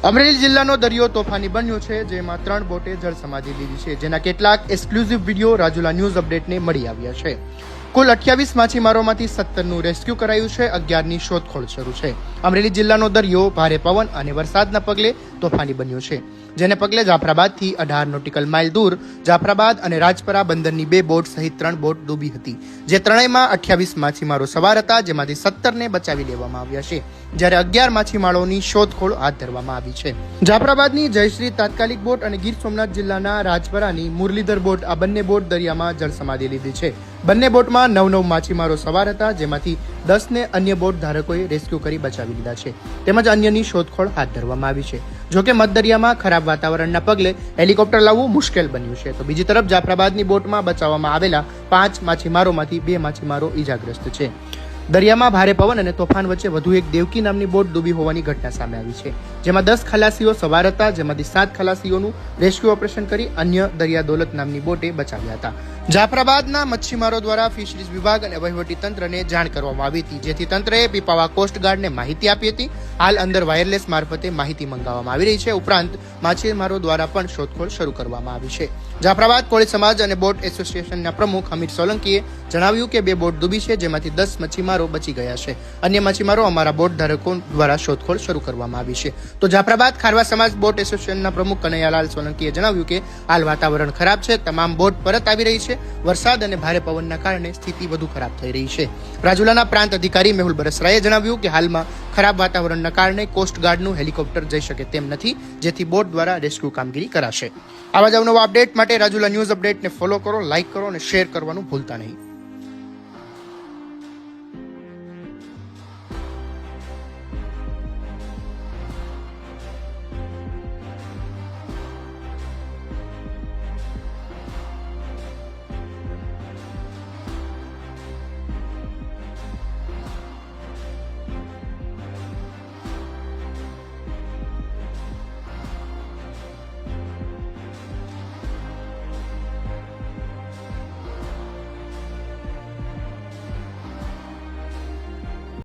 અમરેલી જિલ્લાનો દરિયો તોફાની બન્યો છે, જેમાં 3 બોટે જળ સમાધિ લીધી છે, જેના કેટલાક એક્સક્લુઝિવ વિડીયો રાજુલા ન્યૂઝ અપડેટને મળી આવ્યા છે. કુલ 28 માછીમારોમાંથી 17નું રેસ્ક્યુ કરાયું છે. 11ની શોધખોળ શરૂ છે. અમરેલી જિલ્લાનો દરિયો ભારે પવન અને વરસાદના પગલે તોફાની બન્યો છે, જેને પગલે જાફરાબાદથી 18 નોટિકલ માઇલ દૂર જાફરાબાદ અને રાજપરા બંદરની 2 બોટ સહિત 3 બોટ ડૂબી હતી, જે ત્રણેયમાં 28 માછીમારો સવાર હતા, જેમાંથી 17ને બચાવી લેવામાં આવ્યા છે, જ્યારે 11 માછીમારોની શોધખોળ હાથ ધરવામાં આવી છે. જાફરાબાદની જયશ્રી તાત્કાલિક બોટ અને ગીર સોમનાથ જિલ્લાના રાજપરાની મુરલીધર બોટ, આ બંને બોટ દરિયામાં જળ સમાધિ લીધી છે. બંને બોટમાં 9 માછીમારો સવાર હતા, જેમાંથી 10ને અન્ય બોટ ધારકોએ રેસ્ક્યુ કરી બચાવી લીધા છે, તેમજ અન્યની શોધખોળ હાથ ધરવામાં આવી છે. જોકે મધદરિયામાં ખરાબ વાતાવરણના પગલે હેલિકોપ્ટર લાવવું મુશ્કેલ બન્યું છે, તો બીજી તરફ જાફરાબાદની બોટમાં બચાવવામાં આવેલા 5 માછીમારોમાંથી 2 માછીમારો ઈજાગ્રસ્ત છે. દરિયામાં ભારે પવન અને તોફાન વચ્ચે વધુ એક દેવકી નામની બોટ ડૂબી હોવાની ઘટના સામે આવી છે, જેમાં 10 ખલાસીઓ સવાર હતા, જેમાંથી 7 ખલાસીઓનું રેસ્ક્યુ ઓપરેશન કરી અન્ય દરિયા દોલત નામની બોટે બચાવ્યા હતા. જાફરાબાદના મચ્છીમારો દ્વારા ફિશરીઝ વિભાગ અને વહીવટી તંત્રને જાણ કરવામાં આવી હતી, જેથી તંત્રએ પીપાવા કોસ્ટગાર્ડને માહિતી આપી હતી. હાલ અંદર વાયરલેસ મારફતે માહિતી મંગાવવામાં આવી રહી છે. ઉપરાંત માછીમારો દ્વારા પણ શોધખોળ શરૂ કરવામાં આવી છે. જાફરાબાદ કોળી સમાજ અને બોટ એસોસિએશનના પ્રમુખ હમીર સોલંકીએ જણાવ્યું કે 2 બોટ ડૂબી છે, જેમાંથી 10 માછીમારો બચી ગયા છે. અન્ય માછીમારો અમારા બોટ ધારકો દ્વારા શોધખોળ શરૂ કરવામાં આવી છે. તો જાફરાબાદ ખારવા સમાજ બોટ એસોસિએશનના પ્રમુખ કનૈયાલાલ સોલંકીએ જણાવ્યું કે હાલ વાતાવરણ ખરાબ છે, તમામ બોટ પરત આવી રહી છે. વરસાદ અને ભારે પવનના કારણે સ્થિતિ વધુ ખરાબ થઈ રહી છે. રાજુલાના પ્રાંત અધિકારી મેહુલ બરસરાએ જણાવ્યું કે હાલમાં ખરાબ વાતાવરણના કારણે કોસ્ટગાર્ડનું હેલિકોપ્ટર જઈ શકે તેમ નથી, જેથી બોટ દ્વારા રેસ્ક્યુ કામગીરી કરાશે. આવા જ અવનવા અપડેટ માટે રાજુલા ન્યૂઝ અપડેટને ફોલો કરો, લાઇક કરો અને શેર કરવાનું ભૂલતા નહીં.